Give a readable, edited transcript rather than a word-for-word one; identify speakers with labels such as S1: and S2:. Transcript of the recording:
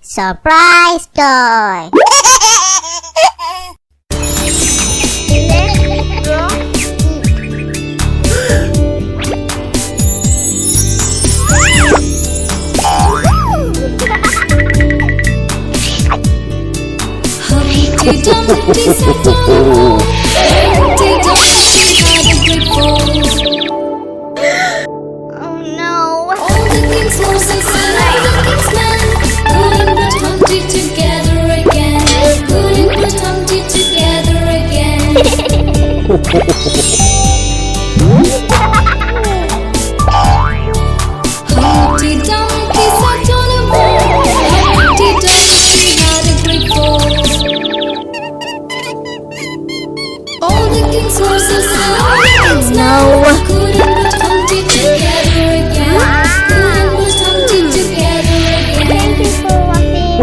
S1: Surprise toy!
S2: Humpty Dumpty sat on a wall. Humpty Dumpty had a great fall.
S1: Oh no!
S2: All the king's horses and all the king's men couldn't put Humpty together again. Couldn't put Humpty together again. Humpty Dumpty sat on a wall. Humpty Dumpty had a great fall. All the king's horses and all the king's men couldn't put Humpty together again. Couldn't put Humpty together again.
S1: Thank you for watching.